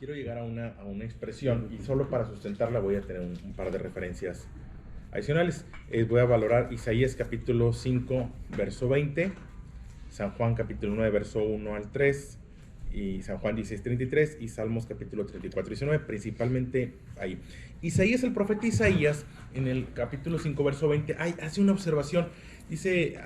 quiero llegar a una expresión y solo para sustentarla voy a tener un par de referencias adicionales. Voy a valorar Isaías capítulo 5, verso 20, San Juan capítulo 9, verso 1 al 3, y San Juan 16, 33 y Salmos capítulo 34, 19, principalmente ahí. Isaías, el profeta Isaías, en el capítulo 5, verso 20, hace una observación, dice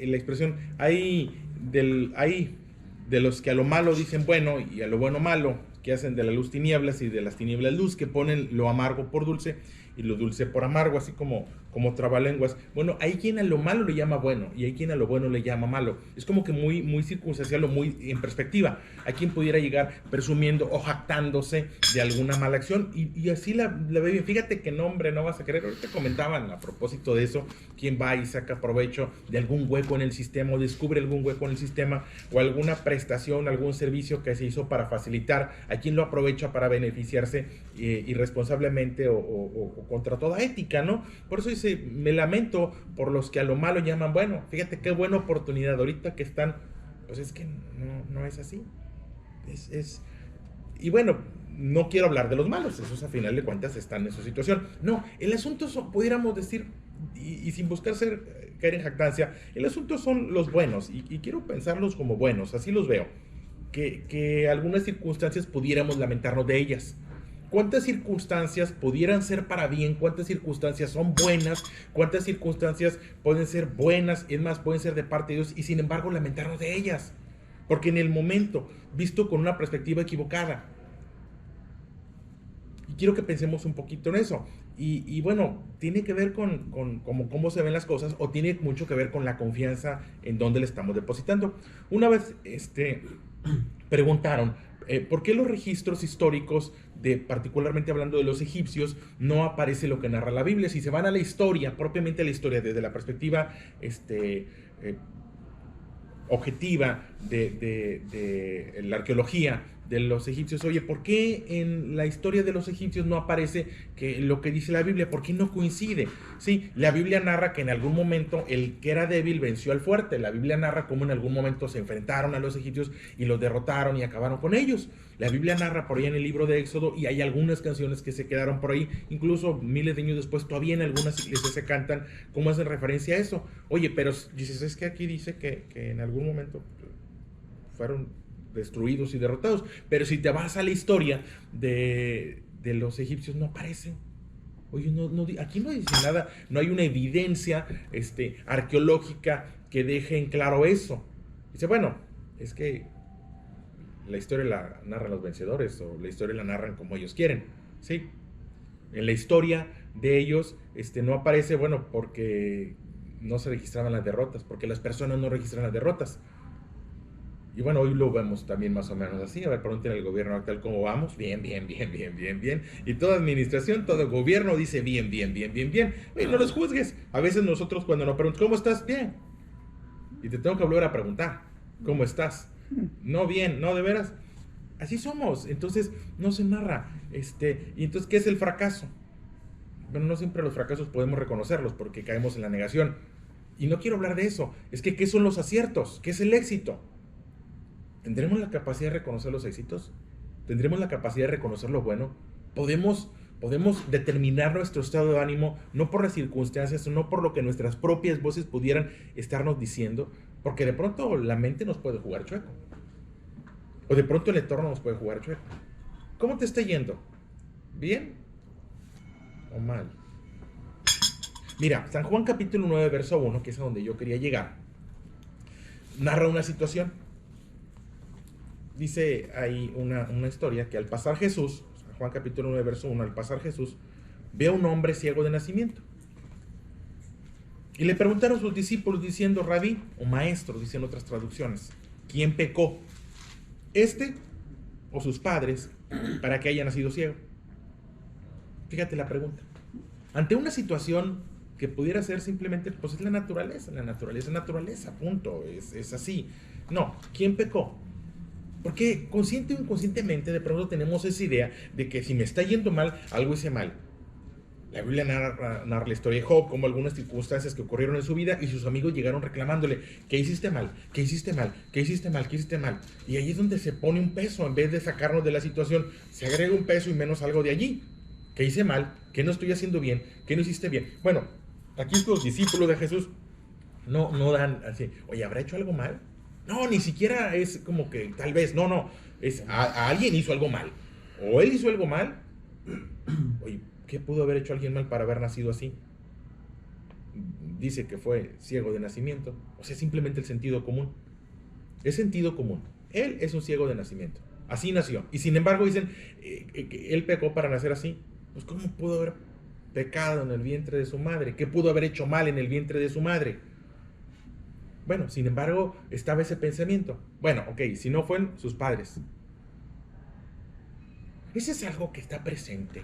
la expresión, hay de los que a lo malo dicen bueno y a lo bueno malo, que hacen de la luz tinieblas y de las tinieblas luz, que ponen lo amargo por dulce y lo dulce por amargo, así como trabalenguas. Bueno, hay quien a lo malo le llama bueno y hay quien a lo bueno le llama malo. Es como que muy circunstancial o muy en perspectiva. Hay quien pudiera llegar presumiendo o jactándose de alguna mala acción y así la ve bien. Fíjate que no, hombre, no vas a querer. Ahorita comentaban a propósito de eso, quien va y saca provecho de algún hueco en el sistema o descubre algún hueco en el sistema o alguna prestación, algún servicio que se hizo para facilitar, a quien lo aprovecha para beneficiarse irresponsablemente o contra toda ética, ¿no? Por eso dice, me lamento por los que a lo malo llaman bueno. Fíjate qué buena oportunidad ahorita que están, pues es que no es así. Y bueno, no quiero hablar de los malos, esos a final de cuentas están en su situación. No, el asunto pudiéramos decir, y sin buscar caer en jactancia, el asunto son los buenos, y quiero pensarlos como buenos, así los veo, que algunas circunstancias pudiéramos lamentarnos de ellas. ¿Cuántas circunstancias pudieran ser para bien? ¿Cuántas circunstancias son buenas? ¿Cuántas circunstancias pueden ser buenas? Es más, pueden ser de parte de Dios y sin embargo lamentarnos de ellas. Porque en el momento, visto con una perspectiva equivocada. Y quiero que pensemos un poquito en eso. Y bueno, tiene que ver con cómo se ven las cosas o tiene mucho que ver con la confianza en donde le estamos depositando. Una vez preguntaron, ¿por qué los registros históricos, particularmente hablando de los egipcios, no aparece lo que narra la Biblia? Si se van a la historia, propiamente a la historia, desde la perspectiva objetiva de la arqueología de los egipcios, oye, ¿por qué en la historia de los egipcios no aparece lo que dice la Biblia? ¿Por qué no coincide? Sí, la Biblia narra que en algún momento el que era débil venció al fuerte. La Biblia narra cómo en algún momento se enfrentaron a los egipcios y los derrotaron y acabaron con ellos. La Biblia narra por ahí en el libro de Éxodo y hay algunas canciones que se quedaron por ahí, incluso miles de años después todavía en algunas iglesias se cantan como hacen referencia a eso. Oye, pero dices, es que aquí dice que en algún momento fueron destruidos y derrotados, pero si te vas a la historia de los egipcios no aparecen. Oye, aquí no dice nada, no hay una evidencia arqueológica que deje en claro eso. Dice, bueno, es que la historia la narran los vencedores o la historia la narran como ellos quieren, ¿sí? En la historia de ellos no aparece, bueno, porque no se registraban las derrotas, porque las personas no registran las derrotas. Y bueno, hoy lo vemos también más o menos así. A ver, pregúntenle al gobierno actual cómo vamos. Bien. Y toda administración, todo gobierno dice bien. Oye, no los juzgues. A veces nosotros cuando nos preguntan, ¿cómo estás? Bien. Y te tengo que volver a preguntar, ¿cómo estás? No, bien, no, de veras. Así somos. Entonces, no se narra. Y entonces, ¿qué es el fracaso? Bueno, no siempre los fracasos podemos reconocerlos porque caemos en la negación. Y no quiero hablar de eso. Es que, ¿qué son los aciertos? ¿Qué es el éxito? ¿Tendremos la capacidad de reconocer los éxitos? ¿Tendremos la capacidad de reconocer lo bueno? ¿Podemos determinar nuestro estado de ánimo no por las circunstancias, no por lo que nuestras propias voces pudieran estarnos diciendo? Porque de pronto la mente nos puede jugar chueco. O de pronto el entorno nos puede jugar chueco. ¿Cómo te está yendo? ¿Bien o mal? Mira, San Juan capítulo 9, verso 1, que es a donde yo quería llegar, narra una situación. Dice ahí una historia que al pasar Jesús, Juan capítulo 9, verso 1, al pasar Jesús, ve a un hombre ciego de nacimiento. Y le preguntaron sus discípulos diciendo, Rabí, o maestro, dicen otras traducciones, ¿quién pecó? ¿Este o sus padres para que haya nacido ciego? Fíjate la pregunta. Ante una situación que pudiera ser simplemente, pues es la naturaleza, punto, es así. No, ¿quién pecó? Porque consciente o inconscientemente de pronto tenemos esa idea de que si me está yendo mal, algo hice mal. La Biblia narra la historia de Job, como algunas circunstancias que ocurrieron en su vida y sus amigos llegaron reclamándole, ¿qué hiciste mal? ¿Qué hiciste mal? ¿Qué hiciste mal? ¿Qué hiciste mal? Y ahí es donde se pone un peso, en vez de sacarnos de la situación, se agrega un peso y menos algo de allí. ¿Qué hice mal? ¿Qué no estoy haciendo bien? ¿Qué no hiciste bien? Bueno, aquí los discípulos de Jesús no dan así, oye, ¿habrá hecho algo mal? No, ni siquiera es como que tal vez, no, es a alguien hizo algo mal. O él hizo algo mal. Oye, ¿qué pudo haber hecho alguien mal para haber nacido así? Dice que fue ciego de nacimiento. O sea, simplemente el sentido común. Es sentido común. Él es un ciego de nacimiento. Así nació. Y sin embargo dicen que él pecó para nacer así. Pues ¿cómo pudo haber pecado en el vientre de su madre? ¿Qué pudo haber hecho mal en el vientre de su madre? Bueno, sin embargo, estaba ese pensamiento. Bueno, ok, si no fueron sus padres. Ese es algo que está presente.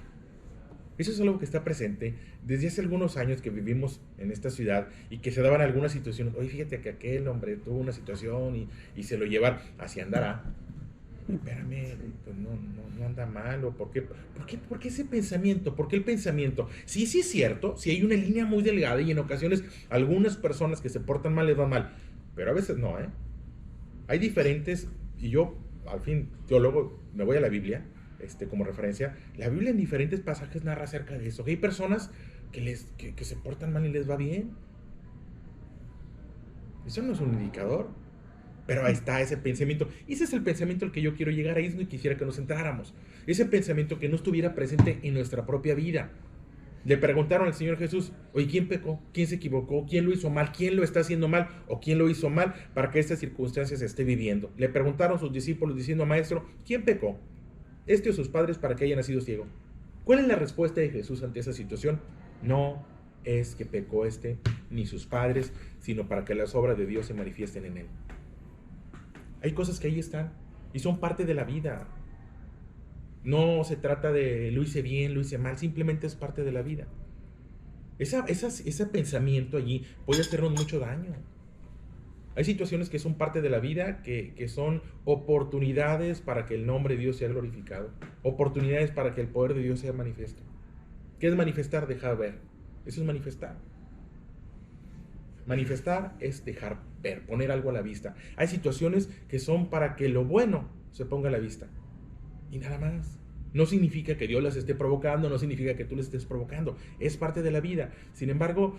Eso es algo que está presente desde hace algunos años que vivimos en esta ciudad y que se daban algunas situaciones. Oye, fíjate que aquel hombre tuvo una situación y se lo llevan, así andará. Espérame, pues no anda mal. ¿O por qué ese pensamiento? ¿Por qué el pensamiento? Sí, sí es cierto, sí hay una línea muy delgada y en ocasiones algunas personas que se portan mal les va mal, pero a veces no, ¿eh? Hay diferentes, y yo, al fin, teólogo, me voy a la Biblia, como referencia. La Biblia en diferentes pasajes narra acerca de eso. Que hay personas que se portan mal y les va bien. Eso no es un indicador. Pero ahí está ese pensamiento. Y ese es el pensamiento al que yo quiero llegar. Ahí es donde quisiera que nos centráramos. Ese pensamiento que no estuviera presente en nuestra propia vida. Le preguntaron al Señor Jesús, oye, ¿quién pecó? ¿Quién se equivocó? ¿Quién lo hizo mal? ¿Quién lo está haciendo mal? ¿O quién lo hizo mal para que esta circunstancia se esté viviendo? Le preguntaron sus discípulos diciendo, maestro, ¿quién pecó? ¿Este o sus padres para que haya nacido ciego? ¿Cuál es la respuesta de Jesús ante esa situación? No es que pecó ni sus padres, sino para que las obras de Dios se manifiesten en él. Hay cosas que ahí están y son parte de la vida. No se trata de lo hice bien, lo hice mal, simplemente es parte de la vida. Ese pensamiento allí puede hacernos mucho daño. Hay situaciones que son parte de la vida, que son oportunidades para que el nombre de Dios sea glorificado, oportunidades para que el poder de Dios sea manifiesto. ¿Qué es manifestar? Dejar ver. Eso es manifestar. Manifestar es dejar ver, poner algo a la vista. Hay situaciones que son para que lo bueno se ponga a la vista. Y nada más. No significa que Dios las esté provocando, no significa que tú las estés provocando. Es parte de la vida. Sin embargo,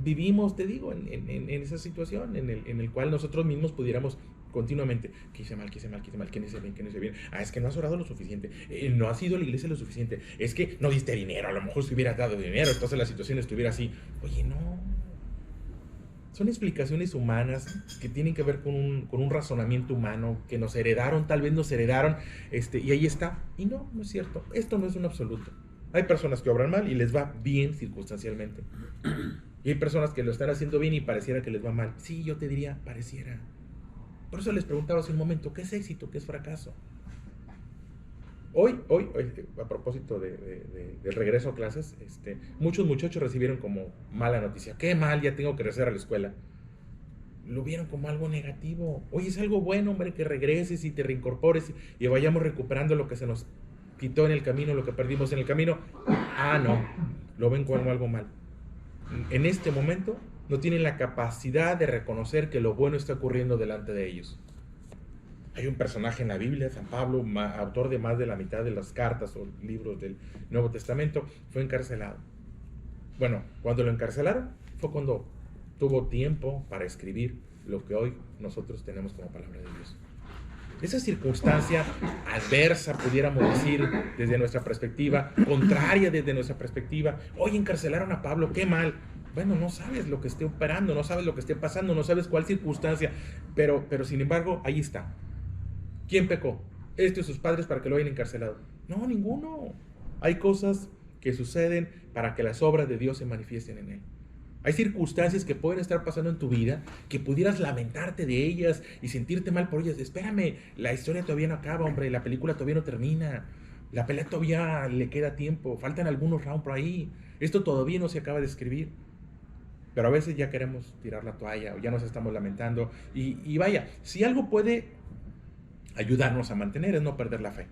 vivimos, te digo, en esa situación en el cual nosotros mismos pudiéramos continuamente, ¿qué hice mal? ¿Qué hice mal? ¿Qué hice mal? ¿Qué no hice bien? ¿Qué no hice bien? Es que no has orado lo suficiente. No has ido a la iglesia lo suficiente. Es que no diste dinero. A lo mejor si hubieras dado dinero, entonces la situación estuviera así. Oye, no. Son explicaciones humanas que tienen que ver con un razonamiento humano que nos heredaron, tal vez nos heredaron, y ahí está. Y no es cierto. Esto no es un absoluto. Hay personas que obran mal y les va bien circunstancialmente. Y hay personas que lo están haciendo bien y pareciera que les va mal. Sí, yo te diría, pareciera. Por eso les preguntaba hace un momento, ¿qué es éxito? ¿Qué es fracaso? Hoy, a propósito del regreso a clases, muchos muchachos recibieron como mala noticia. Qué mal, ya tengo que regresar a la escuela. Lo vieron como algo negativo. Oye, es algo bueno, hombre, que regreses y te reincorpores y vayamos recuperando lo que se nos quitó en el camino, lo que perdimos en el camino. Ah, no, lo ven como algo mal. En este momento no tienen la capacidad de reconocer que lo bueno está ocurriendo delante de ellos. Hay un personaje en la Biblia, San Pablo, autor de más de la mitad de las cartas o libros del Nuevo Testamento, fue encarcelado. Bueno, cuando lo encarcelaron fue cuando tuvo tiempo para escribir lo que hoy nosotros tenemos como palabra de Dios. Esa circunstancia adversa, pudiéramos decir, desde nuestra perspectiva, contraria desde nuestra perspectiva, hoy encarcelaron a Pablo, qué mal. Bueno, no sabes lo que esté operando, no sabes lo que esté pasando, no sabes cuál circunstancia, pero sin embargo, ahí está. ¿Quién pecó? Y sus padres para que lo hayan encarcelado. No, ninguno. Hay cosas que suceden para que las obras de Dios se manifiesten en él. Hay circunstancias que pueden estar pasando en tu vida que pudieras lamentarte de ellas y sentirte mal por ellas. Espérame, la historia todavía no acaba, hombre, la película todavía no termina. La pelea todavía le queda tiempo, faltan algunos rounds por ahí. Esto todavía no se acaba de escribir. Pero a veces ya queremos tirar la toalla o ya nos estamos lamentando. Y vaya, si algo puede ayudarnos a mantener es no perder la fe.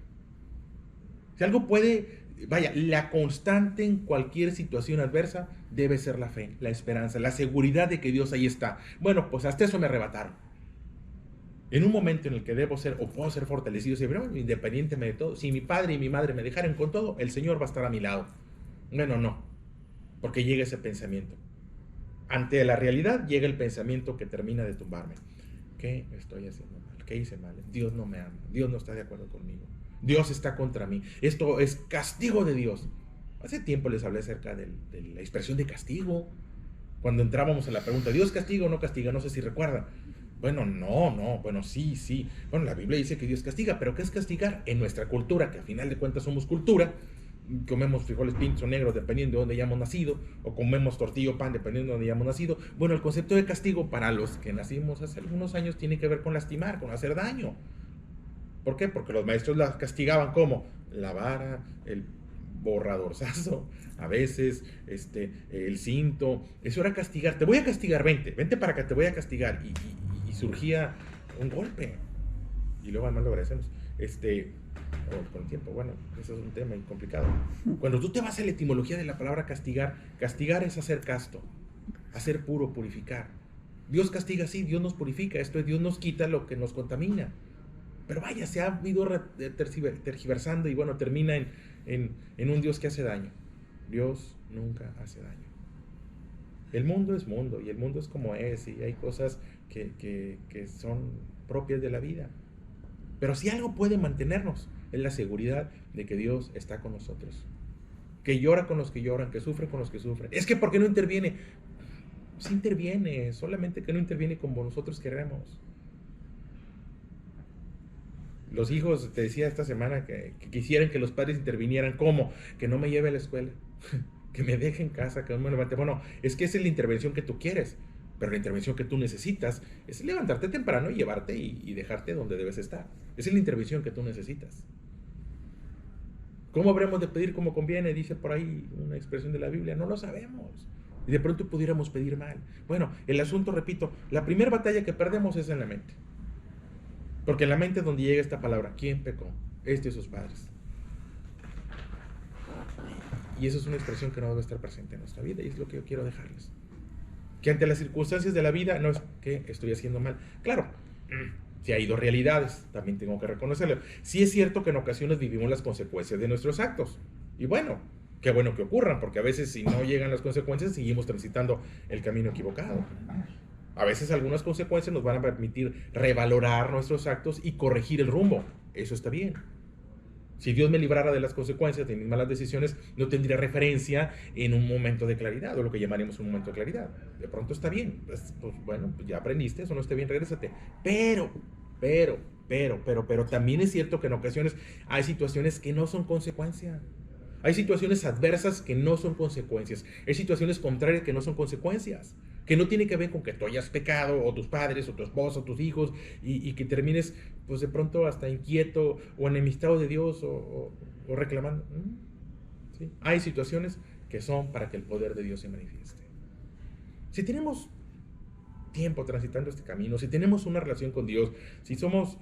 Si algo puede vaya, la constante en cualquier situación adversa debe ser la fe, la esperanza, la seguridad de que Dios ahí está. Bueno, pues hasta eso me arrebataron. En un momento en el que debo ser o puedo ser fortalecido, independientemente de todo, si mi padre y mi madre me dejaran con todo, el Señor va a estar a mi lado. Bueno, no, porque llega ese pensamiento. Ante la realidad llega el pensamiento que termina de tumbarme. ¿Qué estoy haciendo mal? ¿Qué hice mal? Dios no me ama, Dios no está de acuerdo conmigo, Dios está contra mí, esto es castigo de Dios. Hace tiempo les hablé acerca de la expresión de castigo, cuando entrábamos en la pregunta, ¿Dios castiga o no castiga? No sé si recuerdan. Bueno, bueno, sí. Bueno, la Biblia dice que Dios castiga, pero ¿qué es castigar? En nuestra cultura, que al final de cuentas somos cultura, comemos frijoles pintos o negros dependiendo de dónde hayamos nacido, o comemos tortilla o pan dependiendo de dónde hayamos nacido. Bueno, el concepto de castigo para los que nacimos hace algunos años tiene que ver con lastimar, con hacer daño. ¿Por qué? Porque los maestros las castigaban como la vara, el borradorzazo, a veces el cinto. Eso era castigar. Te voy a castigar, vente para acá, te voy a castigar. Y surgía un golpe. Y luego además lo agradecemos. Con el tiempo, bueno, eso es un tema complicado. Cuando tú te vas a la etimología de la palabra castigar, castigar es hacer casto, hacer puro, purificar. Dios castiga, sí, Dios nos purifica, esto es, Dios nos quita lo que nos contamina. Pero vaya, se ha ido tergiversando y bueno, termina en un Dios que hace daño. Dios nunca hace daño. El mundo es mundo y el mundo es como es y hay cosas que son propias de la vida. Pero si algo puede mantenernos es la seguridad de que Dios está con nosotros. Que llora con los que lloran, que sufre con los que sufren. Es que ¿por qué no interviene? Sí interviene, solamente que no interviene como nosotros queremos. Los hijos, te decía esta semana, que quisieran que los padres intervinieran. ¿Cómo? Que no me lleve a la escuela, que me deje en casa, que no me levante. Bueno, es que esa es la intervención que tú quieres, pero la intervención que tú necesitas es levantarte temprano y llevarte y dejarte donde debes estar. Esa es la intervención que tú necesitas. ¿Cómo habremos de pedir como conviene? Dice por ahí una expresión de la Biblia. No lo sabemos. Y de pronto pudiéramos pedir mal. Bueno, el asunto, repito, la primera batalla que perdemos es en la mente. Porque en la mente es donde llega esta palabra. ¿Quién pecó? Y sus padres. Y eso es una expresión que no debe estar presente en nuestra vida y es lo que yo quiero dejarles. Que ante las circunstancias de la vida no es que estoy haciendo mal. Claro, si hay dos realidades, también tengo que reconocerlo. Sí es cierto que en ocasiones vivimos las consecuencias de nuestros actos. Y bueno, qué bueno que ocurran, porque a veces si no llegan las consecuencias, seguimos transitando el camino equivocado. A veces algunas consecuencias nos van a permitir revalorar nuestros actos y corregir el rumbo. Eso está bien. Si Dios me librara de las consecuencias de mis malas decisiones, no tendría referencia en un momento de claridad, o lo que llamaremos un momento de claridad. De pronto está bien. Pues bueno, pues ya aprendiste, eso no está bien, regrésate. Pero también es cierto que en ocasiones hay situaciones que no son consecuencia. Hay situaciones adversas que no son consecuencias. Hay situaciones contrarias que no son consecuencias. Que no tiene que ver con que tú hayas pecado, o tus padres, o tu esposa, o tus hijos, y que termines, pues de pronto hasta inquieto, o enemistado de Dios, o reclamando. ¿Sí? Hay situaciones que son para que el poder de Dios se manifieste. Si tenemos tiempo transitando este camino, si tenemos una relación con Dios, si somos,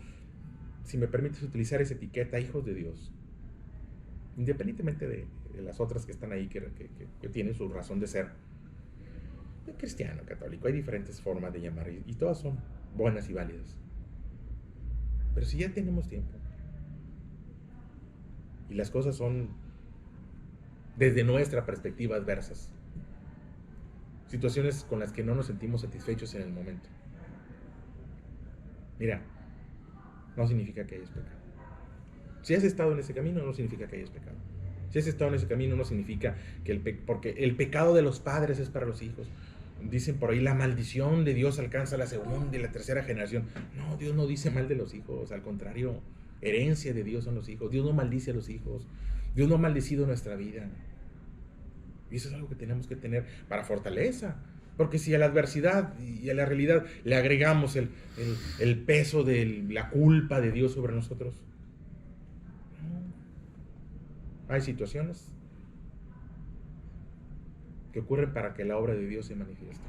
si me permites utilizar esa etiqueta, hijos de Dios, independientemente de las otras que están ahí, que tienen su razón de ser, cristiano, católico, hay diferentes formas de llamar y todas son buenas y válidas. Pero si ya tenemos tiempo y las cosas son desde nuestra perspectiva adversas, situaciones con las que no nos sentimos satisfechos en el momento, mira, no significa que hayas pecado. Si has estado en ese camino, no significa que hayas pecado. Si has estado en ese camino, no significa que porque el pecado de los padres es para los hijos. Dicen por ahí, la maldición de Dios alcanza la segunda y la tercera generación. No, Dios no dice mal de los hijos, al contrario, herencia de Dios son los hijos. Dios no maldice a los hijos. Dios no ha maldecido nuestra vida. Y eso es algo que tenemos que tener para fortaleza. Porque si a la adversidad y a la realidad le agregamos el peso de la culpa de Dios sobre nosotros, hay situaciones que ocurren para que la obra de Dios se manifieste,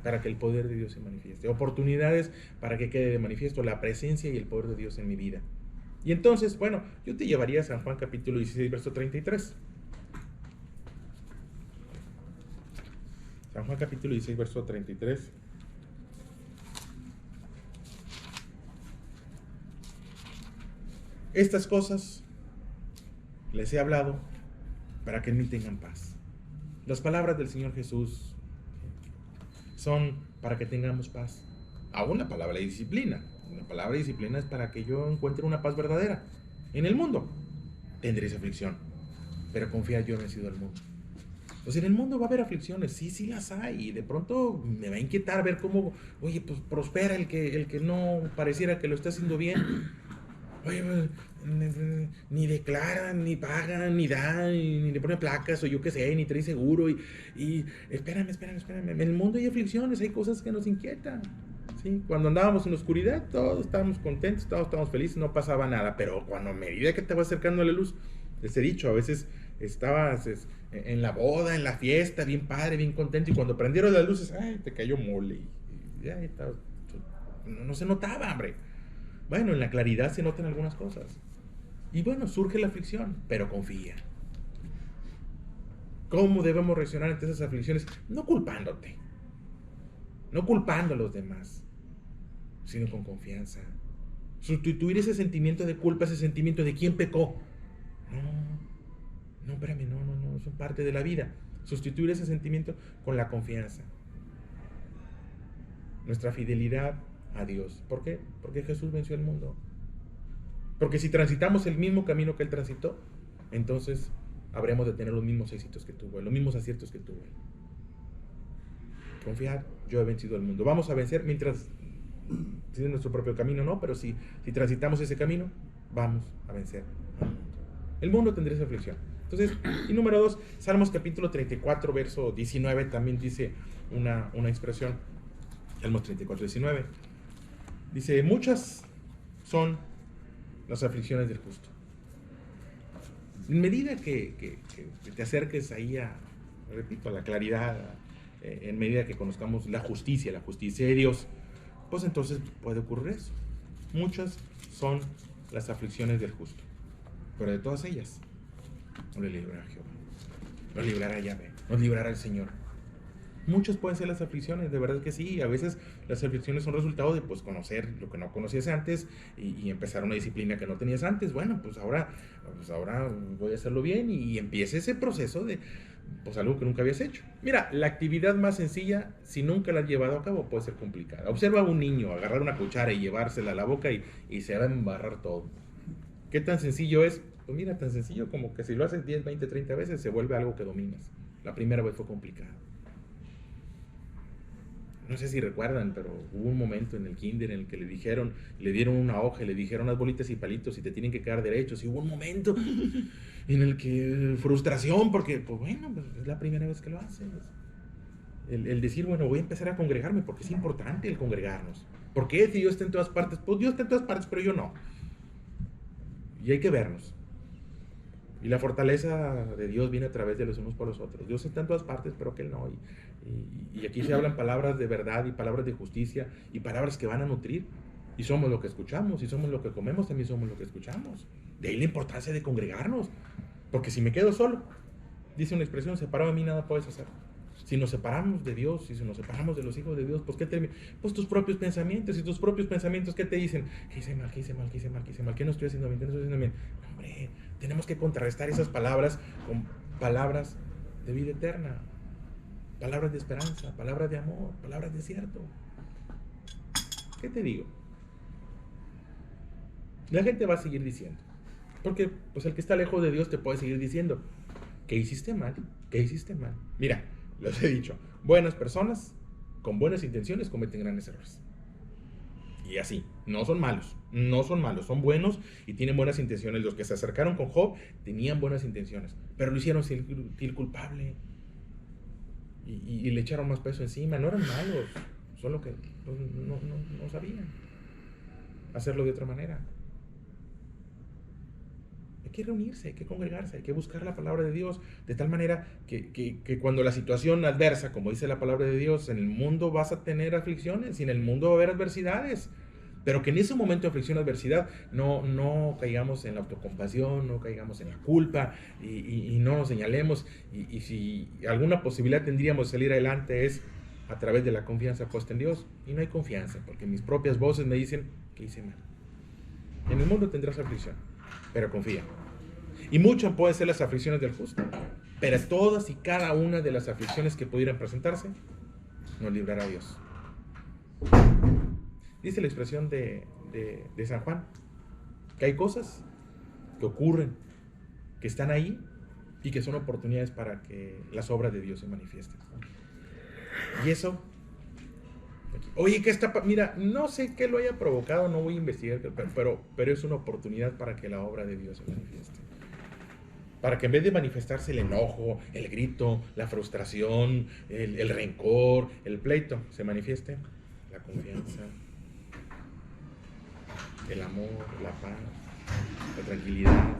para que el poder de Dios se manifieste, oportunidades para que quede de manifiesto la presencia y el poder de Dios en mi vida. Y entonces, bueno, yo te llevaría a San Juan capítulo 16, verso 33. Juan capítulo 16, verso 33. Estas cosas les he hablado para que en mí tengan paz. Las palabras del Señor Jesús son para que tengamos paz. Aún la palabra de disciplina. La palabra de disciplina es para que yo encuentre una paz verdadera. En el mundo tendréis aflicción, pero confía, yo he vencido al mundo. Pues en el mundo va a haber aflicciones, sí las hay, y de pronto me va a inquietar ver cómo, oye, pues prospera el que no pareciera que lo está haciendo bien. Oye, pues, ni declaran, ni pagan, ni dan, ni le ponen placas, o yo qué sé, ni trae seguro, y espérame. En el mundo hay aflicciones, hay cosas que nos inquietan. ¿Sí? Cuando andábamos en la oscuridad, todos estábamos contentos, todos estábamos felices, no pasaba nada, pero cuando a medida que te vas acercando a la luz, les he dicho, a veces estabas en la boda, en la fiesta, bien padre, bien contento, y cuando prendieron las luces, ay, te cayó mole, y ay, no se notaba, hombre. Bueno, en la claridad se notan algunas cosas. Y bueno, surge la aflicción, pero confía. ¿Cómo debemos reaccionar ante esas aflicciones? No culpándote, no culpando a los demás, sino con confianza. Sustituir ese sentimiento de culpa, ese sentimiento de quién pecó. No, espérame, no, son parte de la vida. Sustituir ese sentimiento con la confianza. Nuestra fidelidad a Dios. ¿Por qué? Porque Jesús venció el mundo. Porque si transitamos el mismo camino que Él transitó, entonces habremos de tener los mismos éxitos que tuvo Él, los mismos aciertos que tuvo Él. Confiar, yo he vencido el mundo. Vamos a vencer mientras sigue nuestro propio camino, no, pero si transitamos ese camino, vamos a vencer al mundo. El mundo tendrá esa aflicción. Entonces, y número 2, Salmos capítulo 34, verso 19, también dice una expresión. Salmos 34, 19. Dice, muchas son las aflicciones del justo. En medida que te acerques ahí a la claridad, en medida que conozcamos la justicia de Dios, pues entonces puede ocurrir eso. Muchas son las aflicciones del justo, pero de todas ellas no le librará Jehová, nos librará Yahvé, nos librará el Señor. Muchas pueden ser las aflicciones, de verdad que sí. A veces las aflicciones son resultado de pues conocer lo que no conocías antes y empezar una disciplina que no tenías antes. Bueno, pues ahora voy a hacerlo bien, y empieza ese proceso de pues algo que nunca habías hecho. Mira, la actividad más sencilla, si nunca la has llevado a cabo, puede ser complicada. Observa a un niño agarrar una cuchara y llevársela a la boca y se va a embarrar todo. ¿Qué tan sencillo es? Pues mira, tan sencillo como que si lo haces 10, 20, 30 veces se vuelve algo que dominas. La primera vez fue complicado. No sé si recuerdan, pero hubo un momento en el kinder en el que le dieron una hoja y le dijeron unas bolitas y palitos y te tienen que quedar derechos. Y hubo un momento en el que frustración, porque pues bueno, pues es la primera vez que lo haces. El decir, bueno, voy a empezar a congregarme porque es importante el congregarnos. ¿Por qué? Si Dios está en todas partes. Pues Dios está en todas partes, pero yo no. Y hay que vernos. Y la fortaleza de Dios viene a través de los unos por los otros. Dios está en todas partes, pero que Él no. Y aquí se hablan palabras de verdad y palabras de justicia y palabras que van a nutrir. Y somos lo que escuchamos, y somos lo que comemos, también somos lo que escuchamos. De ahí la importancia de congregarnos. Porque si me quedo solo, dice una expresión, separado de mí nada puedes hacer. Si nos separamos de Dios, si nos separamos de los hijos de Dios, pues ¿qué termina? Pues tus propios pensamientos, y tus propios pensamientos, ¿qué te dicen? ¿Qué hice mal? ¿Qué no estoy haciendo bien? ¿Qué no estoy haciendo bien? Hombre, tenemos que contrarrestar esas palabras con palabras de vida eterna, palabras de esperanza, palabras de amor, palabras de cierto. ¿Qué te digo? La gente va a seguir diciendo, porque pues el que está lejos de Dios te puede seguir diciendo, ¿qué hiciste mal? Mira, los he dicho, buenas personas con buenas intenciones cometen grandes errores. Y así, no son malos, son buenos y tienen buenas intenciones. Los que se acercaron con Job tenían buenas intenciones, pero lo hicieron sentir culpable y le echaron más peso encima. No eran malos, solo que no sabían hacerlo de otra manera. Hay que reunirse, hay que congregarse, hay que buscar la palabra de Dios de tal manera que cuando la situación adversa, como dice la palabra de Dios, en el mundo vas a tener aflicciones y en el mundo va a haber adversidades, Pero que en ese momento de aflicción, adversidad, no caigamos en la autocompasión, no caigamos en la culpa y no nos señalemos. Y si alguna posibilidad tendríamos de salir adelante es a través de la confianza puesta en Dios. Y no hay confianza, porque mis propias voces me dicen que hice mal. En el mundo tendrás aflicción, pero confía. Y muchas pueden ser las aflicciones del justo, pero todas y cada una de las aflicciones que pudieran presentarse, nos librará Dios. Dice la expresión de San Juan, que hay cosas que ocurren, que están ahí y que son oportunidades para que las obras de Dios se manifiesten. Y eso, oye, ¿qué está? Mira, no sé qué lo haya provocado, no voy a investigar, pero es una oportunidad para que la obra de Dios se manifieste. Para que en vez de manifestarse el enojo, el grito, la frustración, el rencor, el pleito, se manifieste la confianza, el amor, la paz, la tranquilidad,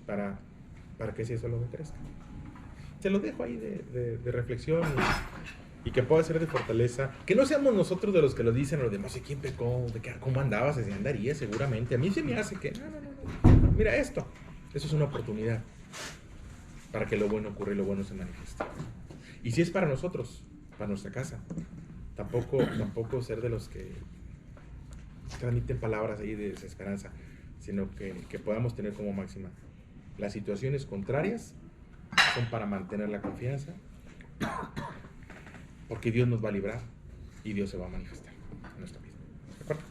para que ese eso lo crezca. Se lo dejo ahí de reflexión y que pueda ser de fortaleza. Que no seamos nosotros de los que lo dicen a los demás, ¿quién pecó? ¿Cómo andabas? Así andaría seguramente. A mí se me hace que, no. Mira esto. Eso es una oportunidad para que lo bueno ocurra y lo bueno se manifieste. Y si es para nosotros, para nuestra casa, tampoco ser de los que transmiten palabras ahí de desesperanza, sino que podamos tener como máxima: las situaciones contrarias son para mantener la confianza, porque Dios nos va a librar y Dios se va a manifestar en nuestra vida. ¿De acuerdo?